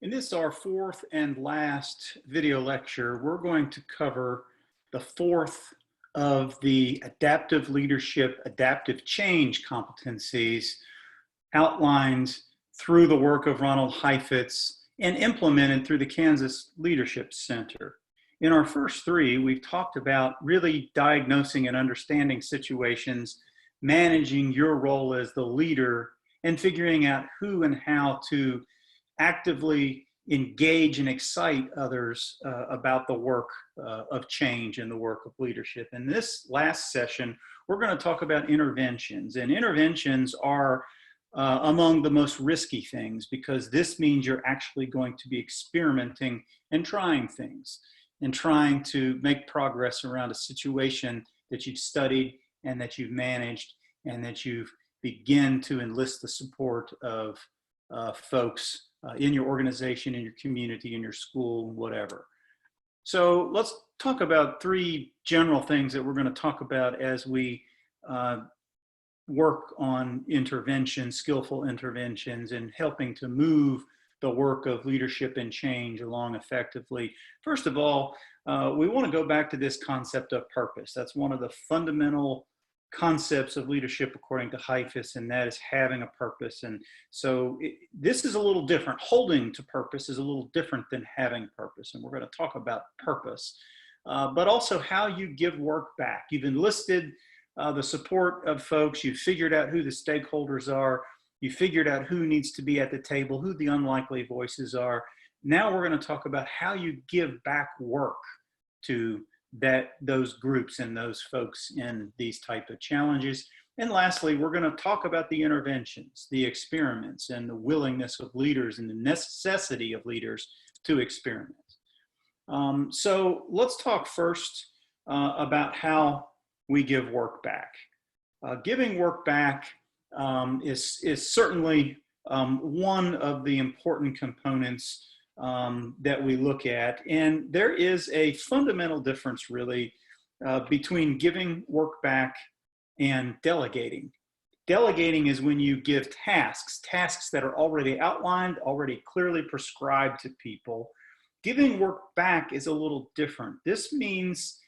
In this, our fourth and last video lecture, we're going to cover the fourth of the adaptive leadership, adaptive change competencies outlined through the work of Ronald Heifetz and implemented through the Kansas Leadership Center. In our first three, we've talked about really diagnosing and understanding situations, managing your role as the leader, and figuring out who and how to actively engage and excite others about the work of change and the work of leadership. In this last session, we're going to talk about interventions. And interventions are among the most risky things because this means you're actually going to be experimenting and trying things and trying to make progress around a situation that you've studied and that you've managed and that you've begin to enlist the support of folks in your organization, in your community, in your school, whatever. So let's talk about three general things that we're going to talk about as we work on interventions, skillful interventions, and helping to move the work of leadership and change along effectively. First of all, we want to go back to this concept of purpose. That's one of the fundamental concepts of leadership according to Heifetz, and that is having a purpose. And so this is a little different. Holding to purpose is a little different than having purpose, and we're going to talk about purpose, but also how you give work back. You've enlisted the support of folks. You've figured out who the stakeholders are. You figured out who needs to be at the table, who the unlikely voices are. Now we're going to talk about how you give back work to those groups and those folks in these type of challenges. And lastly, we're going to talk about the interventions, the experiments, and the willingness of leaders and the necessity of leaders to experiment. So let's talk first about how we give work back. Giving work back is certainly one of the important components that we look at. And there is a fundamental difference really between giving work back and delegating. Delegating is when you give tasks that are already outlined, already clearly prescribed to people. Giving work back is a little different. This means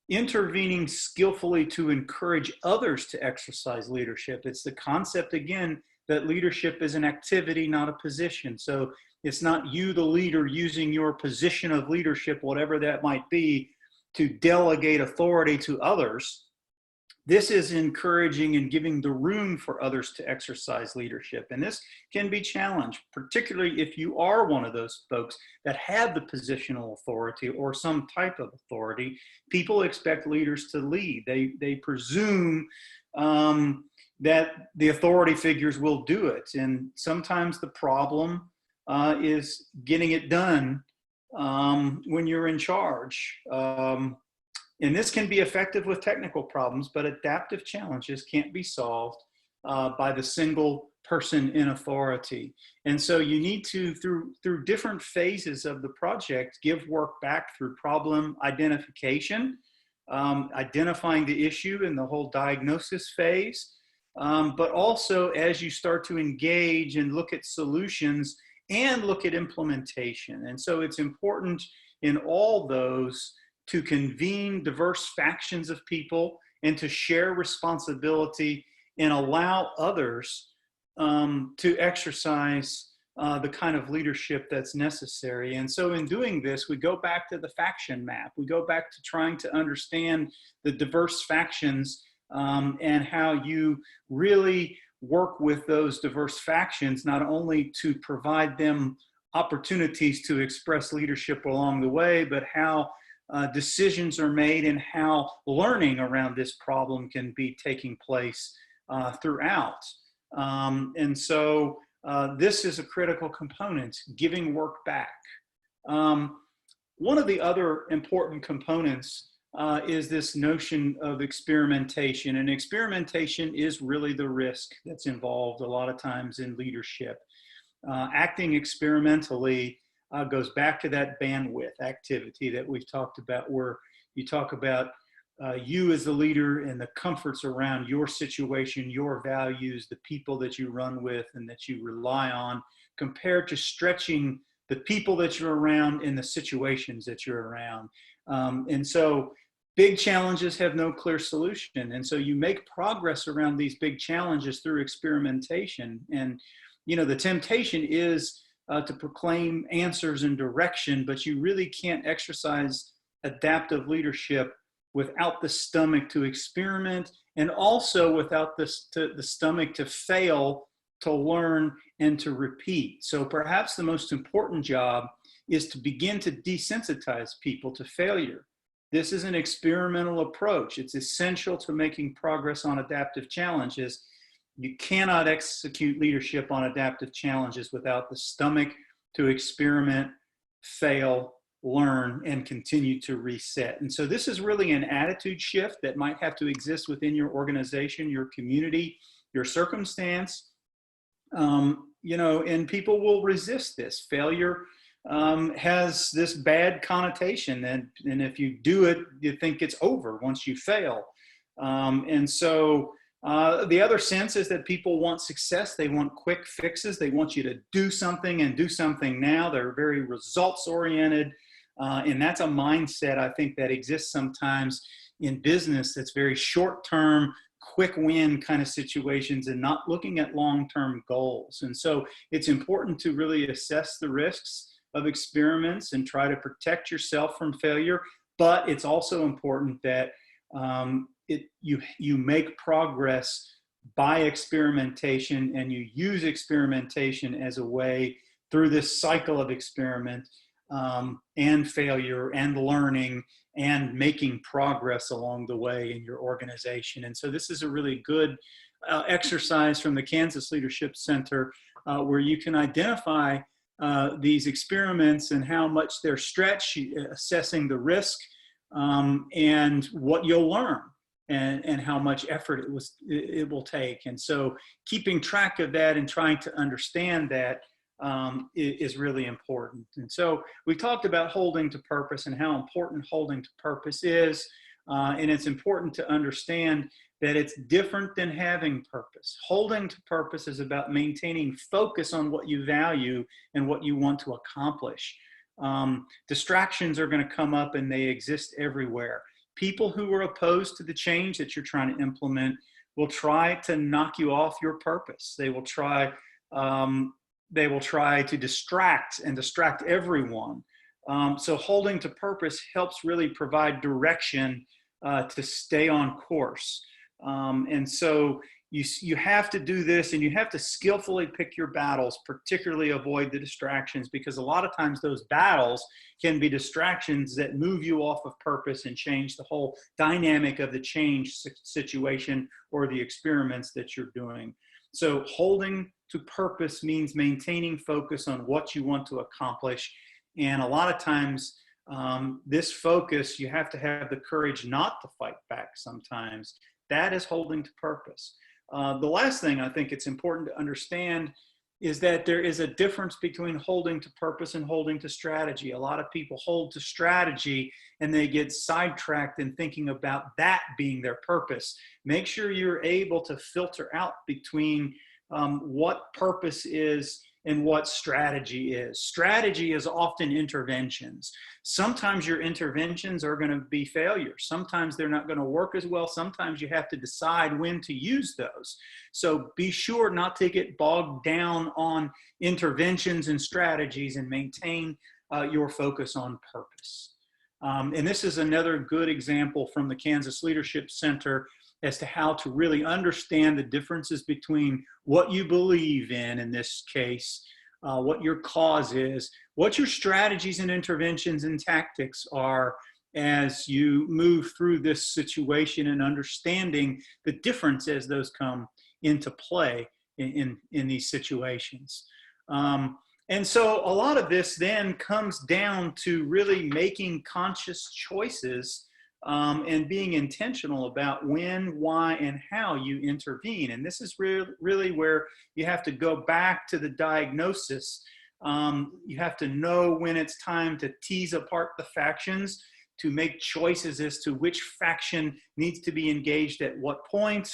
intervening skillfully to encourage others to exercise leadership. It's the concept, again, that leadership is an activity, not a position. So it's not you, the leader, using your position of leadership, whatever that might be, to delegate authority to others. This is encouraging and giving the room for others to exercise leadership. And this can be challenged, particularly if you are one of those folks that have the positional authority or some type of authority. People expect leaders to lead. They presume that the authority figures will do it. And sometimes the problem is getting it done when you're in charge. And this can be effective with technical problems, but adaptive challenges can't be solved by the single person in authority. And so you need to, through different phases of the project, give work back through problem identification, identifying the issue in the whole diagnosis phase, but also as you start to engage and look at solutions and look at implementation. And so it's important in all those to convene diverse factions of people and to share responsibility and allow others to exercise the kind of leadership that's necessary. And so in doing this, we go back to the faction map. We go back to trying to understand the diverse factions and how you really work with those diverse factions, not only to provide them opportunities to express leadership along the way, but how decisions are made and how learning around this problem can be taking place throughout. And so this is a critical component, giving work back. One of the other important components is this notion of experimentation. And experimentation is really the risk that's involved a lot of times in leadership. Acting experimentally goes back to that bandwidth activity that we've talked about, where you talk about you as the leader and the comforts around your situation, your values, the people that you run with and that you rely on, compared to stretching the people that you're around, and the situations that you're around. And so big challenges have no clear solution. And so you make progress around these big challenges through experimentation. And, the temptation is to proclaim answers and direction, but you really can't exercise adaptive leadership without the stomach to experiment, and also without the stomach to fail, to learn, and to repeat. So perhaps the most important job is to begin to desensitize people to failure. This is an experimental approach. It's essential to making progress on adaptive challenges. You cannot execute leadership on adaptive challenges without the stomach to experiment, fail, learn, and continue to reset. And so this is really an attitude shift that might have to exist within your organization, your community, your circumstance. And people will resist this. Failure has this bad connotation, and if you do it, you think it's over once you fail. And so the other sense is that people want success. They want quick fixes. They want you to do something and do something now. They're very results oriented. And that's a mindset, I think, that exists sometimes in business that's very short term, quick win kind of situations, and not looking at long-term goals. And so it's important to really assess the risks of experiments and try to protect yourself from failure. But it's also important that you make progress by experimentation, and you use experimentation as a way through this cycle of experiment and failure and learning and making progress along the way in your organization. And so this is a really good exercise from the Kansas Leadership Center where you can identify these experiments and how much they're stretched, assessing the risk and what you'll learn, and how much effort it will take. And so keeping track of that and trying to understand that is really important. And so we talked about holding to purpose and how important holding to purpose is. And it's important to understand that it's different than having purpose. Holding to purpose is about maintaining focus on what you value and what you want to accomplish. Distractions are going to come up, and they exist everywhere. People who are opposed to the change that you're trying to implement will try to knock you off your purpose. They will try to distract everyone. So holding to purpose helps really provide direction to stay on course. And so you have to do this, and you have to skillfully pick your battles, particularly avoid the distractions, because a lot of times those battles can be distractions that move you off of purpose and change the whole dynamic of the change situation or the experiments that you're doing. So holding to purpose means maintaining focus on what you want to accomplish. And a lot of times this focus, you have to have the courage not to fight back sometimes. That is holding to purpose. The last thing I think it's important to understand is that there is a difference between holding to purpose and holding to strategy. A lot of people hold to strategy and they get sidetracked in thinking about that being their purpose. Make sure you're able to filter out between what purpose is and what strategy is. Strategy is often interventions. Sometimes your interventions are going to be failures. Sometimes they're not going to work as well. Sometimes you have to decide when to use those. So be sure not to get bogged down on interventions and strategies, and maintain your focus on purpose. And this is another good example from the Kansas Leadership Center as to how to really understand the differences between what you believe in this case, what your cause is, what your strategies and interventions and tactics are as you move through this situation, and understanding the difference as those come into play in these situations. And so a lot of this then comes down to really making conscious choices and being intentional about when, why, and how you intervene. And this is really where you have to go back to the diagnosis. You have to know when it's time to tease apart the factions, to make choices as to which faction needs to be engaged at what point.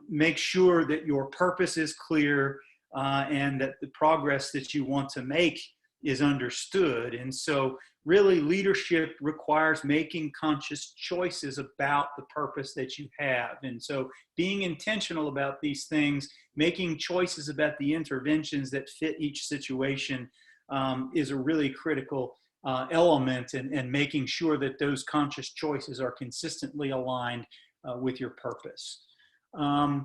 Make sure that your purpose is clear and that the progress that you want to make is understood. And so really leadership requires making conscious choices about the purpose that you have. And so being intentional about these things, making choices about the interventions that fit each situation is a really critical element, and making sure that those conscious choices are consistently aligned with your purpose. And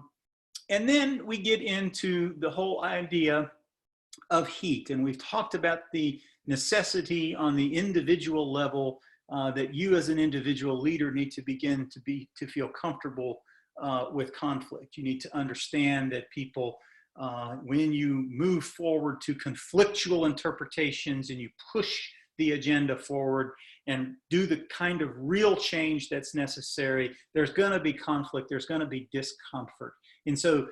then we get into the whole idea of heat. And we've talked about the necessity on the individual level that you as an individual leader need to begin to feel comfortable with conflict. You need to understand that people, when you move forward to conflictual interpretations and you push the agenda forward and do the kind of real change that's necessary, there's going to be conflict, there's going to be discomfort. And so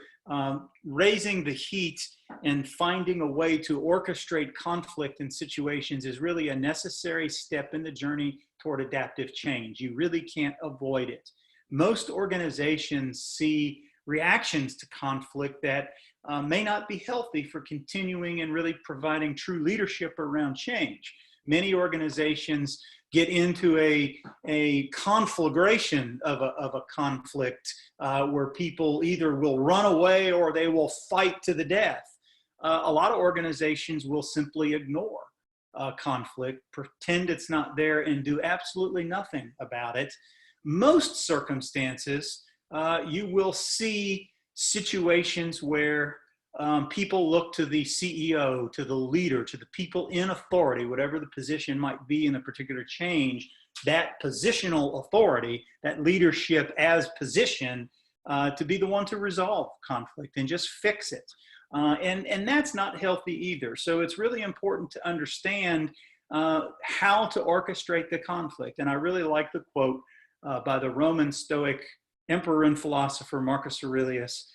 raising the heat and finding a way to orchestrate conflict in situations is really a necessary step in the journey toward adaptive change. You really can't avoid it. Most organizations see reactions to conflict that may not be healthy for continuing and really providing true leadership around change. Many organizations get into a conflagration of a conflict where people either will run away or they will fight to the death. A lot of organizations will simply ignore conflict, pretend it's not there, and do absolutely nothing about it. Most circumstances, you will see situations where people look to the CEO, to the leader, to the people in authority, whatever the position might be in a particular change, that positional authority, that leadership as position, to be the one to resolve conflict and just fix it. And that's not healthy either. So it's really important to understand how to orchestrate the conflict. And I really like the quote by the Roman Stoic emperor and philosopher Marcus Aurelius,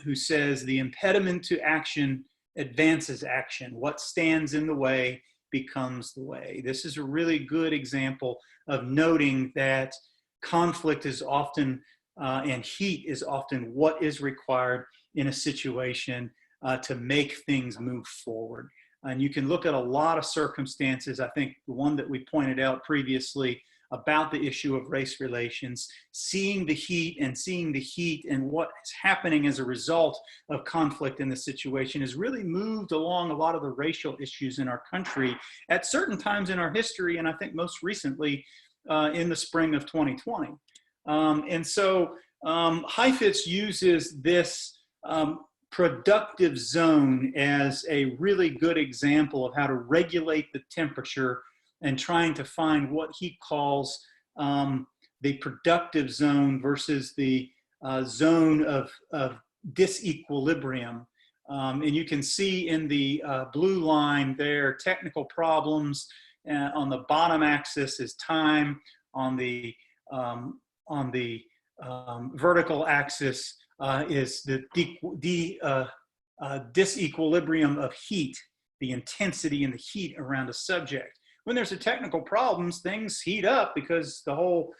who says, "The impediment to action advances action. What stands in the way becomes the way." This is a really good example of noting that conflict is often, and heat is often what is required in a situation to make things move forward. And you can look at a lot of circumstances. I think the one that we pointed out previously about the issue of race relations, seeing the heat and what is happening as a result of conflict in the situation has really moved along a lot of the racial issues in our country at certain times in our history, and I think most recently in the spring of 2020. And so Heifetz uses this productive zone as a really good example of how to regulate the temperature and trying to find what he calls the productive zone versus the zone of disequilibrium. And you can see in the blue line there, technical problems. On the bottom axis is time. On the vertical axis is the disequilibrium of heat, the intensity and the heat around a subject. When there's a technical problems, things heat up because the whole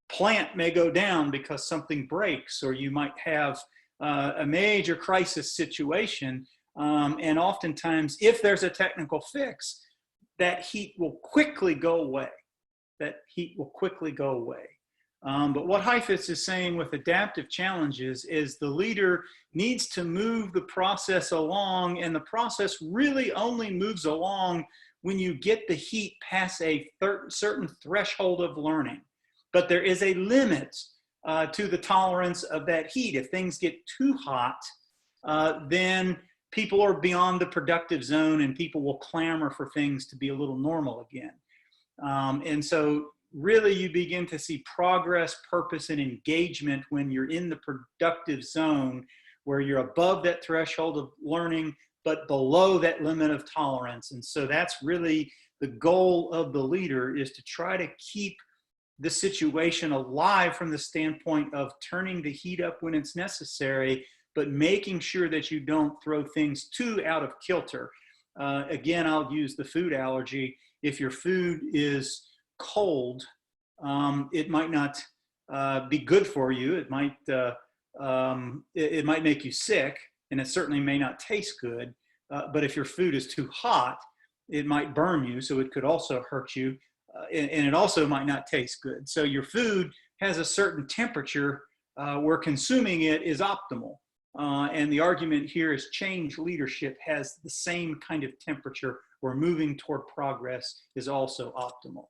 plant may go down because something breaks, or you might have a major crisis situation. And oftentimes, if there's a technical fix, that heat will quickly go away. But what Heifetz is saying with adaptive challenges is the leader needs to move the process along, and the process really only moves along when you get the heat past a certain threshold of learning. But there is a limit to the tolerance of that heat. If things get too hot, then people are beyond the productive zone and people will clamor for things to be a little normal again. And so really you begin to see progress, purpose, and engagement when you're in the productive zone, where you're above that threshold of learning, but below that limit of tolerance. And so that's really the goal of the leader, is to try to keep the situation alive from the standpoint of turning the heat up when it's necessary, but making sure that you don't throw things too out of kilter. Again, I'll use the food allergy. If your food is cold, it might not be good for you. It might make you sick, and it certainly may not taste good. But if your food is too hot, it might burn you, so it could also hurt you, and it also might not taste good. So your food has a certain temperature where consuming it is optimal. And the argument here is change leadership has the same kind of temperature where moving toward progress is also optimal.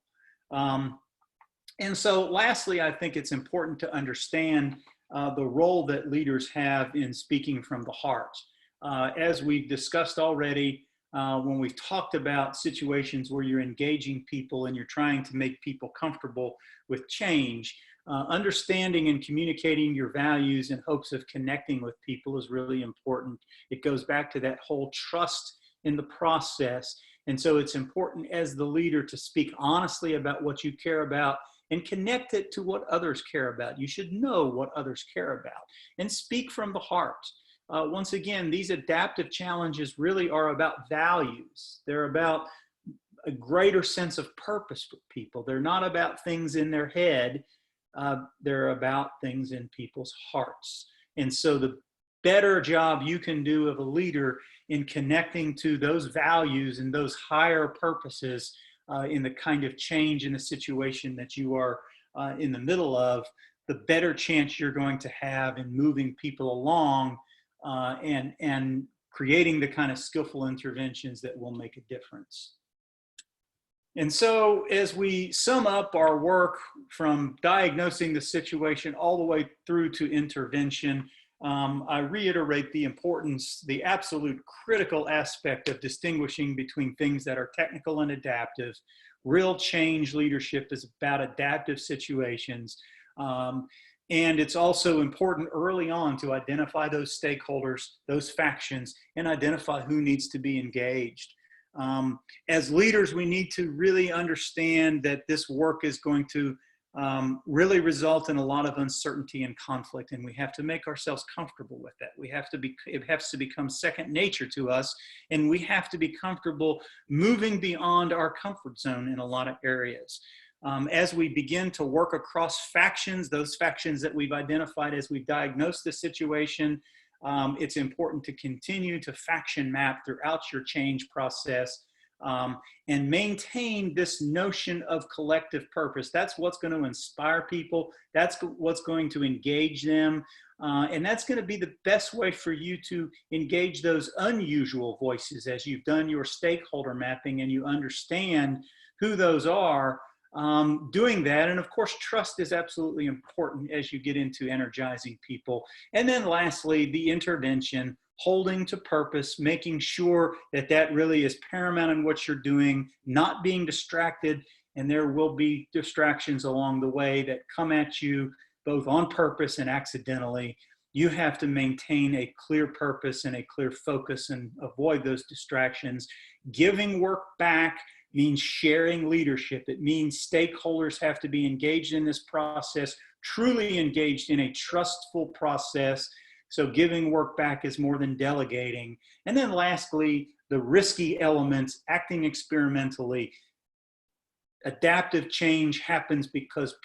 And so lastly, I think it's important to understand the role that leaders have in speaking from the heart. As we've discussed already, when we've talked about situations where you're engaging people and you're trying to make people comfortable with change, understanding and communicating your values in hopes of connecting with people is really important. It goes back to that whole trust in the process. And so it's important as the leader to speak honestly about what you care about and connect it to what others care about. You should know what others care about and speak from the heart. Once again, these adaptive challenges really are about values. They're about a greater sense of purpose for people. They're not about things in their head. They're about things in people's hearts. And so the better job you can do of a leader in connecting to those values and those higher purposes in the kind of change in the situation that you are in the middle of, the better chance you're going to have in moving people along and creating the kind of skillful interventions that will make a difference. And so as we sum up our work from diagnosing the situation all the way through to intervention, I reiterate the importance, the absolute critical aspect of distinguishing between things that are technical and adaptive. Real change leadership is about adaptive situations. And it's also important early on to identify those stakeholders, those factions, and identify who needs to be engaged. As leaders, we need to really understand that this work is going to really result in a lot of uncertainty and conflict, and we have to make ourselves comfortable with that. It has to become second nature to us, and we have to be comfortable moving beyond our comfort zone in a lot of areas. As we begin to work across factions, those factions that we've identified as we've diagnosed the situation, it's important to continue to faction map throughout your change process and maintain this notion of collective purpose. That's what's going to inspire people. That's what's going to engage them. And that's going to be the best way for you to engage those unusual voices as you've done your stakeholder mapping and you understand who those are. Doing that, and of course trust is absolutely important as you get into energizing people. And then lastly, the intervention, holding to purpose, making sure that that really is paramount in what you're doing, not being distracted, and there will be distractions along the way that come at you both on purpose and accidentally. You have to maintain a clear purpose and a clear focus and avoid those distractions. Giving work back means sharing leadership. It means stakeholders have to be engaged in this process, truly engaged in a trustful process. So giving work back is more than delegating. And then lastly, the risky elements, acting experimentally. Adaptive change happens because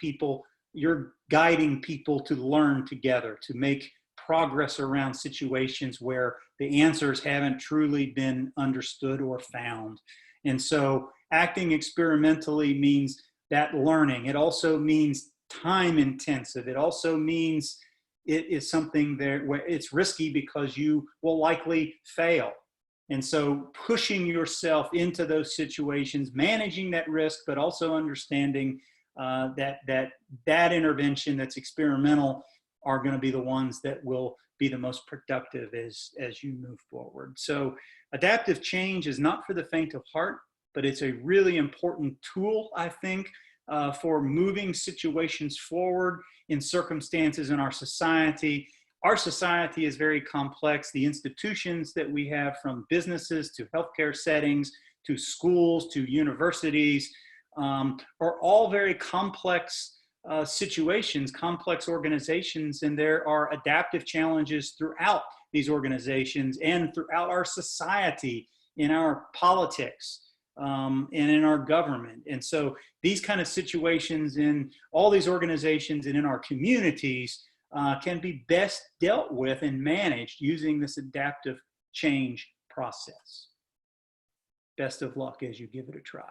you're guiding people to learn together, to make progress around situations where the answers haven't truly been understood or found. And so acting experimentally means that learning. It also means time intensive. It also means it is something there where it's risky because you will likely fail. And so pushing yourself into those situations, managing that risk, but also understanding that intervention that's experimental are going to be the ones that will be the most productive as you move forward. So adaptive change is not for the faint of heart, but it's a really important tool, I think, for moving situations forward in circumstances in our society. Our society is very complex. The institutions that we have, from businesses to healthcare settings, to schools, to universities, are all very complex situations, complex organizations, and there are adaptive challenges throughout these organizations and throughout our society, in our politics, and in our government. And so these kind of situations in all these organizations and in our communities can be best dealt with and managed using this adaptive change process. best of luck as you give it a try.